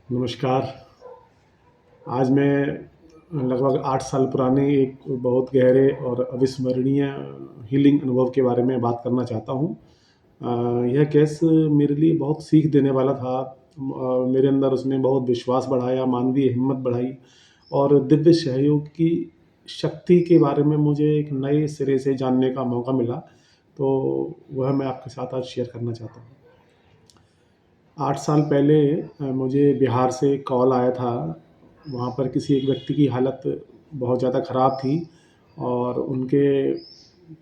नमस्कार। आज मैं लगभग 8 साल पुराने एक बहुत गहरे और अविस्मरणीय हीलिंग अनुभव के बारे में बात करना चाहता हूँ। यह केस मेरे लिए बहुत सीख देने वाला था। मेरे अंदर उसने बहुत विश्वास बढ़ाया, मानवीय हिम्मत बढ़ाई और दिव्य सहयोग की शक्ति के बारे में मुझे एक नए सिरे से जानने का मौका मिला। तो वह मैं आपके साथ आज शेयर करना चाहता हूँ। 8 साल पहले मुझे बिहार से कॉल आया था। वहाँ पर किसी एक व्यक्ति की हालत बहुत ज़्यादा ख़राब थी और उनके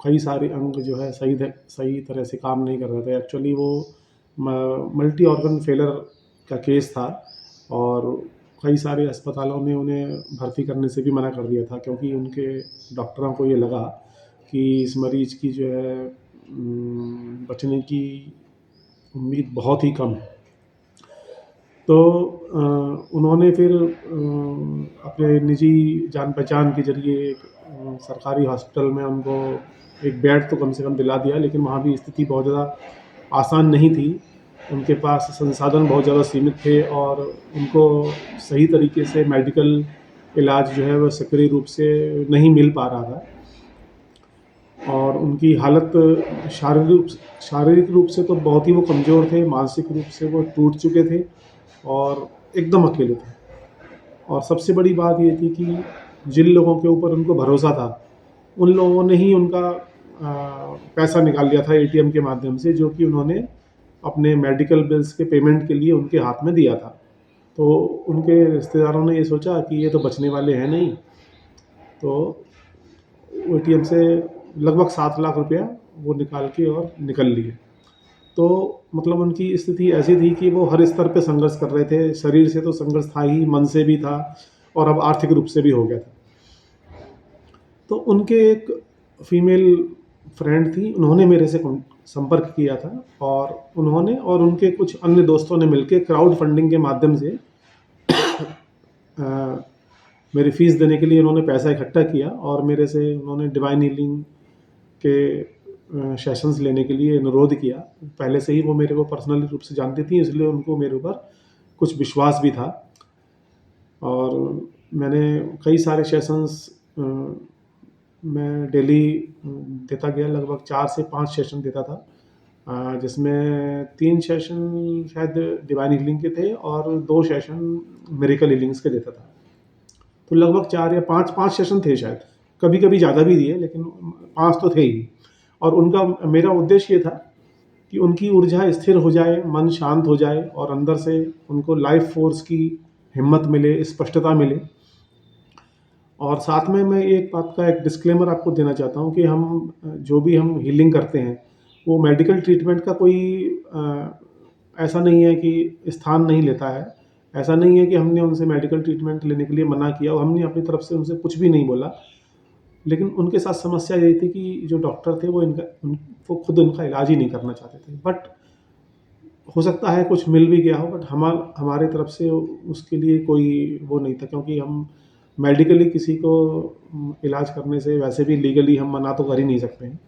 कई सारे अंग जो है सही तरह से काम नहीं कर रहे थे। एक्चुअली वो मल्टी ऑर्गन फेलियर का केस था और कई सारे अस्पतालों ने उन्हें भर्ती करने से भी मना कर दिया था, क्योंकि उनके डॉक्टरों को ये लगा कि इस मरीज़ की जो है बचने की उम्मीद बहुत ही कम है। तो उन्होंने फिर अपने निजी जान-पहचान के ज़रिए एक सरकारी हॉस्पिटल में उनको एक बेड तो कम से कम दिला दिया, लेकिन वहाँ भी स्थिति बहुत ज़्यादा आसान नहीं थी। उनके पास संसाधन बहुत ज़्यादा सीमित थे और उनको सही तरीके से मेडिकल इलाज जो है, वह सक्रिय रूप से नहीं मिल पा रहा था और उनकी हालत शारीरिक रूप से तो बहुत ही वो कमज़ोर थे, मानसिक रूप से वो टूट चुके थे और एकदम अकेले थे। और सबसे बड़ी बात ये थी कि जिन लोगों के ऊपर उनको भरोसा था, उन लोगों ने ही उनका पैसा निकाल लिया था एटीएम के माध्यम से, जो कि उन्होंने अपने मेडिकल बिल्स के पेमेंट के लिए उनके हाथ में दिया था। तो उनके रिश्तेदारों ने ये सोचा कि ये तो बचने वाले हैं नहीं, तो एटीएम से लगभग 7 लाख रुपया वो निकाल के और निकल लिए। तो मतलब उनकी स्थिति ऐसी थी कि वो हर स्तर पे संघर्ष कर रहे थे। शरीर से तो संघर्ष था ही, मन से भी था और अब आर्थिक रूप से भी हो गया था। तो उनके एक फीमेल फ्रेंड थी, उन्होंने मेरे से संपर्क किया था और उन्होंने और उनके कुछ अन्य दोस्तों ने मिलके क्राउड फंडिंग के माध्यम से अ, मेरी फ़ीस देने के लिए उन्होंने पैसा इकट्ठा किया और मेरे से उन्होंने डिवाइन हीलिंग के सेशंस लेने के लिए अनुरोध किया। पहले से ही वो मेरे को पर्सनली रूप से जानती थी, इसलिए उनको मेरे ऊपर कुछ विश्वास भी था और मैंने कई सारे सेशंस मैं डेली देता गया। लगभग 4 से 5 सेशन देता था, जिसमें 3 सेशन शायद डिवाइन हीलिंग के थे और 2 सेशन मिरेकल हीलिंग्स के देता था। तो लगभग 4 या 5 सेशन थे शायद, कभी-कभी ज़्यादा भी दिए, लेकिन 5 तो थे ही। और उनका मेरा उद्देश्य ये था कि उनकी ऊर्जा स्थिर हो जाए, मन शांत हो जाए और अंदर से उनको लाइफ फ़ोर्स की हिम्मत मिले, स्पष्टता मिले। और साथ में मैं एक बात का एक डिस्क्लेमर आपको देना चाहता हूँ कि जो भी हम हीलिंग करते हैं, वो मेडिकल ट्रीटमेंट का कोई ऐसा नहीं है कि स्थान नहीं लेता है। ऐसा नहीं है कि हमने उनसे मेडिकल ट्रीटमेंट लेने के लिए मना किया और हमने अपनी तरफ से उनसे कुछ भी नहीं बोला। लेकिन उनके साथ समस्या ये थी कि जो डॉक्टर थे वो खुद उनका इलाज ही नहीं करना चाहते थे। बट हो सकता है कुछ मिल भी गया हो, बट हमारे तरफ से उसके लिए कोई वो नहीं था, क्योंकि हम मेडिकली किसी को इलाज करने से वैसे भी लीगली हम मना तो कर ही नहीं सकते हैं,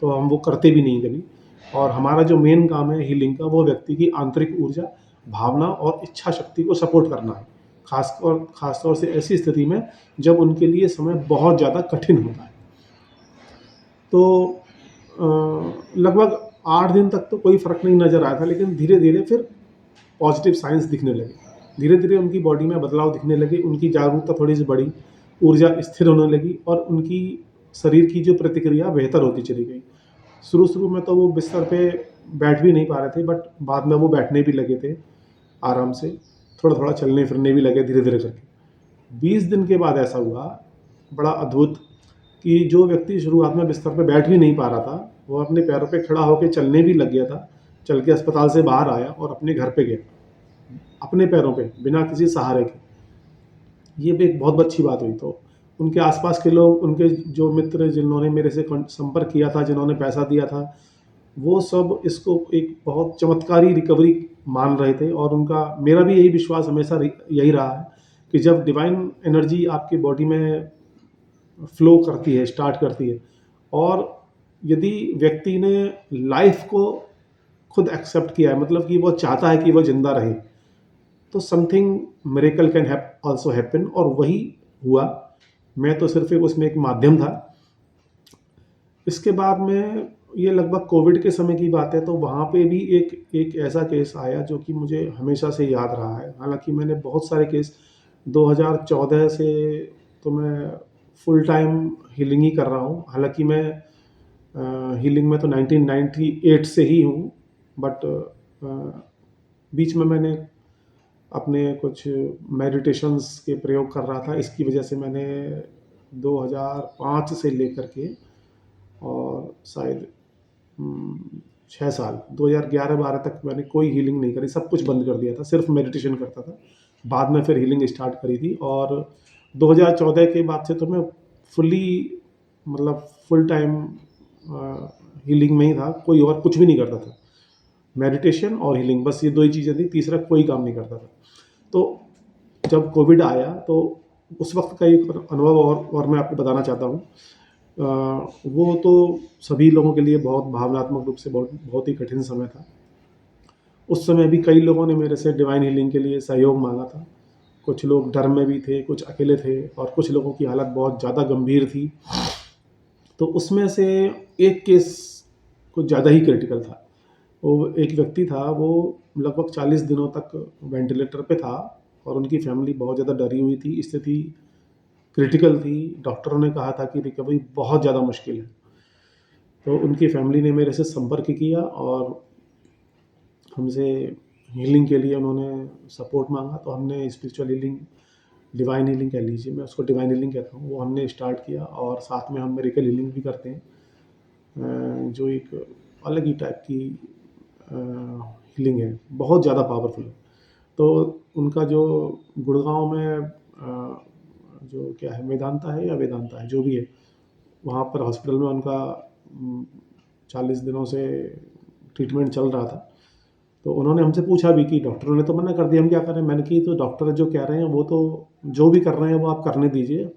तो हम वो करते भी नहीं कभी। और हमारा जो मेन काम है हीलिंग का, वो व्यक्ति की आंतरिक ऊर्जा, भावना और इच्छा शक्ति को सपोर्ट करना है। ख़ास तौर से ऐसी स्थिति में जब उनके लिए समय बहुत ज़्यादा कठिन होता है। तो लगभग 8 दिन तक तो कोई फ़र्क नहीं नज़र आया था, लेकिन धीरे-धीरे फिर पॉज़िटिव साइन्स दिखने लगे। धीरे-धीरे उनकी बॉडी में बदलाव दिखने लगे, उनकी जागरूकता थोड़ी-सी बढ़ी, ऊर्जा स्थिर होने लगी और उनकी शरीर की जो प्रतिक्रिया बेहतर होती चली गई। शुरू-शुरू में तो वो बिस्तर पे बैठ भी नहीं पा रहे थे, बट बाद में वो बैठने भी लगे थे आराम से, थोड़ा-थोड़ा चलने-फिरने भी लगे धीरे-धीरे करके। 20 दिन के बाद ऐसा हुआ, बड़ा अद्भुत, कि जो व्यक्ति शुरुआत में बिस्तर पे बैठ भी नहीं पा रहा था, वो अपने पैरों पे खड़ा होके चलने भी लग गया था। चल के अस्पताल से बाहर आया और अपने घर पे गया, अपने पैरों पे, बिना किसी सहारे के। ये भी एक बहुत अच्छी बात हुई। तो उनके आस-पास के लोग, उनके जो मित्र जिन्होंने मेरे से संपर्क किया था, जिन्होंने पैसा दिया था, वो सब इसको एक बहुत चमत्कारी रिकवरी मान रहे थे और उनका मेरा भी यही विश्वास हमेशा यही रहा है कि जब डिवाइन एनर्जी आपकी बॉडी में फ्लो करती है, स्टार्ट करती है और यदि व्यक्ति ने लाइफ़ को खुद एक्सेप्ट किया है, मतलब कि वो चाहता है कि वो ज़िंदा रहे, तो something miracle can also happen, और वही हुआ। मैं तो सिर्फ एक उसमें एक माध्यम था। इसके बाद में ये लगभग कोविड के समय की बात है, तो वहाँ पे भी एक एक ऐसा केस आया जो कि मुझे हमेशा से याद रहा है। हालाँकि मैंने बहुत सारे केस 2014 से तो मैं फुल टाइम हीलिंग ही कर रहा हूँ। हालाँकि मैं हीलिंग में तो 1998 से ही हूँ, बट बीच में मैंने अपने कुछ मेडिटेशंस के प्रयोग कर रहा था। इसकी वजह से मैंने 2005 से लेकर के और शायद 6 साल 2011-12 तक मैंने कोई हीलिंग नहीं करी, सब कुछ बंद कर दिया था, सिर्फ मेडिटेशन करता था। बाद में फिर हीलिंग स्टार्ट करी थी, और 2014 के बाद से तो मैं फुली, मतलब फुल टाइम हीलिंग में ही था, कोई और कुछ भी नहीं करता था। मेडिटेशन और हीलिंग, बस ये 2 ही चीज़ें थी, तीसरा कोई काम नहीं करता था। तो जब कोविड आया तो उस वक़्त का एक अनुभव और मैं आपको बताना चाहता हूँ। वो तो सभी लोगों के लिए बहुत भावनात्मक रूप से बहुत बहुत ही कठिन समय था। उस समय भी कई लोगों ने मेरे से डिवाइन हीलिंग के लिए सहयोग माँगा था। कुछ लोग डर में भी थे, कुछ अकेले थे, और कुछ लोगों की हालत बहुत ज़्यादा गंभीर थी। तो उसमें से एक केस कुछ ज़्यादा ही क्रिटिकल था। वो एक व्यक्ति था, वो लगभग 40 दिनों तक वेंटिलेटर पे था, और उनकी फैमिली बहुत ज़्यादा डरी हुई थी, स्थिति क्रिटिकल थी। डॉक्टरों ने कहा था कि रिकवरी बहुत ज़्यादा मुश्किल है। तो उनकी फैमिली ने मेरे से संपर्क किया और हमसे हीलिंग के लिए उन्होंने सपोर्ट माँगा। तो हमने स्पिरिचुअल हीलिंग, डिवाइन हीलिंग कह लीजिए, मैं उसको डिवाइन हीलिंग कहता हूँ, वो हमने स्टार्ट किया, और साथ में हम मिरेकल हीलिंग भी करते हैं, जो एक अलग ही टाइप की हीलिंग है, बहुत ज़्यादा पावरफुल है। तो उनका जो गुड़गाँव में जो क्या है, मेदांता है या वेदांता है, जो भी है, वहाँ पर हॉस्पिटल में उनका 40 दिनों से ट्रीटमेंट चल रहा था। तो उन्होंने हमसे पूछा भी कि डॉक्टरों ने तो मना कर दिया, हम क्या करें? मैंने कि तो डॉक्टर जो कह रहे हैं वो तो जो भी कर रहे हैं वो आप करने दीजिए,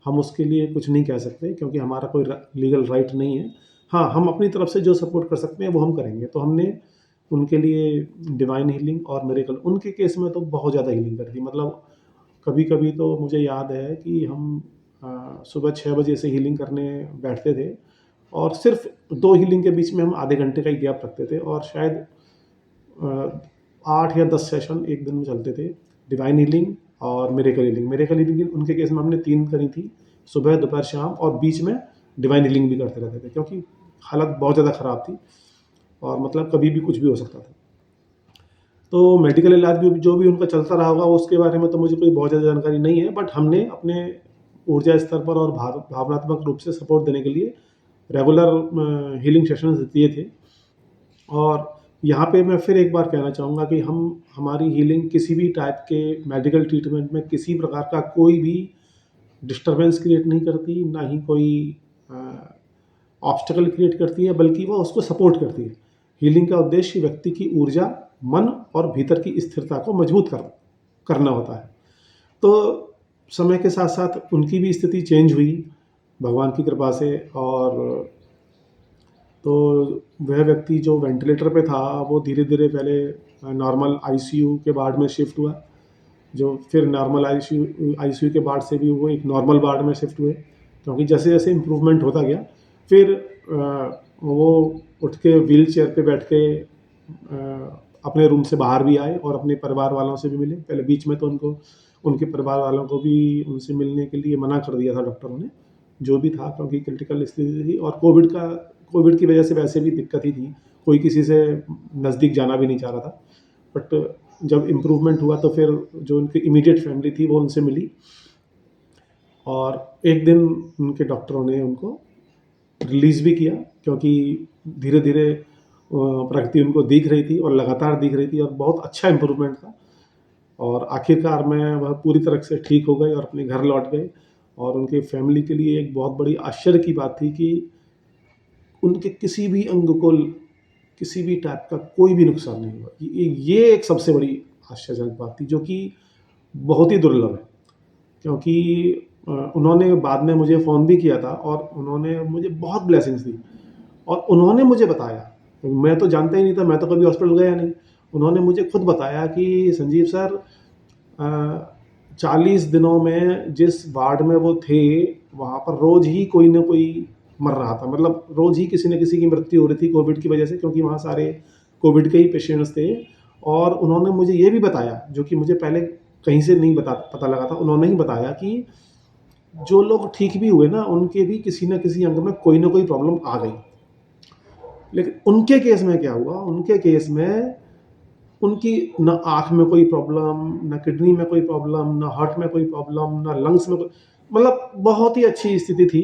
हम उसके लिए कुछ नहीं कह सकते, क्योंकि हमारा कोई लीगल राइट नहीं है। हाँ, हम अपनी तरफ से जो सपोर्ट कर सकते हैं वो हम करेंगे। तो हमने उनके लिए डिवाइन हीलिंग और मिरेकल, उनके केस में तो बहुत ज़्यादा हीलिंग कर दी। मतलब कभी-कभी तो मुझे याद है कि हम सुबह 6 बजे से हीलिंग करने बैठते थे, और सिर्फ़ 2 हीलिंग के बीच में हम आधे घंटे का ही गैप रखते थे, और शायद 8 या 10 सेशन एक दिन में चलते थे, डिवाइन हीलिंग और मिरेकल हीलिंग। मिरेकल हीलिंग उनके केस में हमने 3 करी थी, सुबह, दोपहर, शाम, और बीच में डिवाइन हीलिंग भी करते रहते थे, क्योंकि हालत बहुत ज़्यादा ख़राब थी, और मतलब कभी भी कुछ भी हो सकता था। तो मेडिकल इलाज भी जो भी उनका चलता रहा होगा उसके बारे में तो मुझे कोई बहुत ज़्यादा जानकारी नहीं है, बट हमने अपने ऊर्जा स्तर पर और भावनात्मक रूप से सपोर्ट देने के लिए रेगुलर हीलिंग सेशंस दिए थे। और यहाँ पे मैं फिर एक बार कहना चाहूँगा कि हमारी हीलिंग किसी भी टाइप के मेडिकल ट्रीटमेंट में किसी प्रकार का कोई भी डिस्टर्बेंस क्रिएट नहीं करती, ना ही कोई ऑब्स्टेकल क्रिएट करती है, बल्कि वो उसको सपोर्ट करती है। हीलिंग का उद्देश्य व्यक्ति की ऊर्जा, मन और भीतर की स्थिरता को मजबूत करना होता है। तो समय के साथ-साथ उनकी भी स्थिति चेंज हुई, भगवान की कृपा से। और तो वह व्यक्ति जो वेंटिलेटर पे था, वो धीरे-धीरे पहले नॉर्मल आईसीयू के वार्ड में शिफ्ट हुआ, जो फिर नॉर्मल आईसीयू के वार्ड से भी वो एक नॉर्मल वार्ड में शिफ्ट हुए, क्योंकि जैसे-जैसे इम्प्रूवमेंट होता गया, फिर वो उठ के व्हीलचेयर पे बैठ के अपने रूम से बाहर भी आए और अपने परिवार वालों से भी मिले। पहले बीच में तो उनके परिवार वालों को भी उनसे मिलने के लिए मना कर दिया था डॉक्टरों ने, जो भी था, क्योंकि क्रिटिकल स्थिति थी, और कोविड की वजह से वैसे भी दिक्कत ही थी, कोई किसी से नज़दीक जाना भी नहीं चाह रहा था। बट जब इम्प्रूवमेंट हुआ तो फिर जो उनकी इमीडिएट फैमिली थी वो उनसे मिली, और एक दिन उनके डॉक्टरों ने उनको रिलीज़ भी किया, क्योंकि धीरे-धीरे प्रगति उनको दिख रही थी, और लगातार दिख रही थी, और बहुत अच्छा इम्प्रूवमेंट था। और आखिरकार में वह पूरी तरह से ठीक हो गए और अपने घर लौट गए। और उनकी फैमिली के लिए एक बहुत बड़ी आश्चर्य की बात थी कि उनके किसी भी अंग को किसी भी टाइप का कोई भी नुकसान नहीं हुआ। ये एक सबसे बड़ी आश्चर्यजनक बात थी, जो कि बहुत ही दुर्लभ है, क्योंकि उन्होंने बाद में मुझे फ़ोन भी किया था, और उन्होंने मुझे बहुत ब्लेसिंग्स दी, और उन्होंने मुझे बताया, मैं तो जानता ही नहीं था, मैं तो कभी हॉस्पिटल गया नहीं। उन्होंने मुझे खुद बताया कि संजीव सर 40 दिनों में जिस वार्ड में वो थे, वहाँ पर रोज़ ही कोई न कोई मर रहा था। मतलब रोज़ ही किसी न किसी की मृत्यु हो रही थी कोविड की वजह से, क्योंकि वहाँ सारे कोविड के ही पेशेंट्स थे। और उन्होंने मुझे ये भी बताया, जो कि मुझे पहले कहीं से नहीं पता लगा था, उन्होंने ही बताया कि जो लोग ठीक भी हुए ना, उनके भी किसी न किसी अंग में कोई न कोई प्रॉब्लम आ गई। लेकिन उनके केस में क्या हुआ, उनके केस में उनकी ना आँख में कोई प्रॉब्लम, ना किडनी में कोई प्रॉब्लम, ना हार्ट में कोई प्रॉब्लम, ना लंग्स में कोई, मतलब बहुत ही अच्छी स्थिति थी।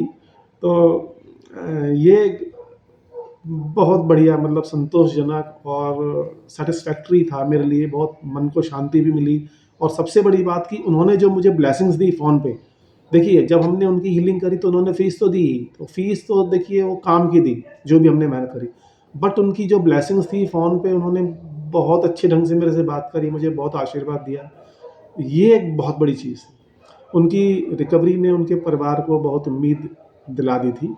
तो ये बहुत बढ़िया, मतलब संतोषजनक और सैटिस्फैक्टरी था मेरे लिए, बहुत मन को शांति भी मिली। और सबसे बड़ी बात कि उन्होंने जो मुझे ब्लेसिंग्स दी फ़ोन पे, देखिए जब हमने उनकी हीलिंग करी तो उन्होंने फ़ीस तो दी ही, तो फ़ीस तो देखिए वो काम की दी, जो भी हमने मेहनत करी। बट उनकी जो ब्लेसिंग्स थी फ़ोन पे, उन्होंने बहुत अच्छे ढंग से मेरे से बात करी, मुझे बहुत आशीर्वाद दिया। ये एक बहुत बड़ी चीज़ है। उनकी रिकवरी ने उनके परिवार को बहुत उम्मीद दिला दी थी।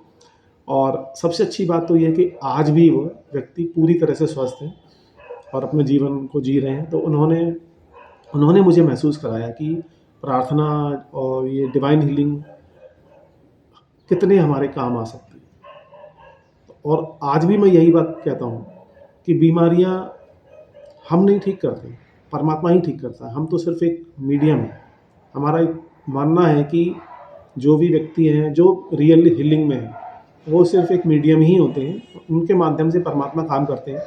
और सबसे अच्छी बात तो ये है कि आज भी वो व्यक्ति पूरी तरह से स्वस्थ हैं और अपने जीवन को जी रहे हैं। तो उन्होंने उन्होंने मुझे महसूस कराया कि प्रार्थना और ये डिवाइन हीलिंग कितने हमारे काम आ सकती है। और आज भी मैं यही बात कहता हूँ कि बीमारियाँ हम नहीं ठीक करते, परमात्मा ही ठीक करता है। हम तो सिर्फ़ एक मीडियम हैं। हमारा एक मानना है कि जो भी व्यक्ति हैं, जो रियल हीलिंग में हैं, वो सिर्फ़ एक मीडियम ही होते हैं। उनके माध्यम से परमात्मा काम करते हैं।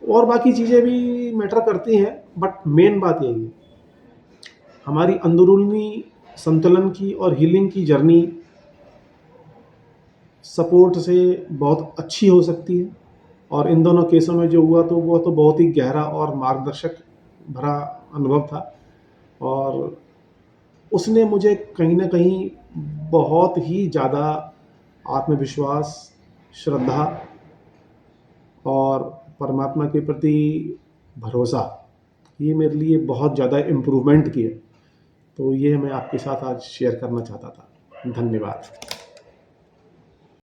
और बाकी चीज़ें भी मैटर करती हैं, बट मेन बात यही है, हमारी अंदरूनी संतुलन की और हीलिंग की जर्नी सपोर्ट से बहुत अच्छी हो सकती है। और इन दोनों केसों में जो हुआ तो वो तो बहुत ही गहरा और मार्गदर्शक भरा अनुभव था। और उसने मुझे कहीं न कहीं बहुत ही ज़्यादा आत्मविश्वास, श्रद्धा और परमात्मा के प्रति भरोसा, ये मेरे लिए बहुत ज़्यादा इम्प्रूवमेंट किए। तो ये मैं आपके साथ आज शेयर करना चाहता था। धन्यवाद।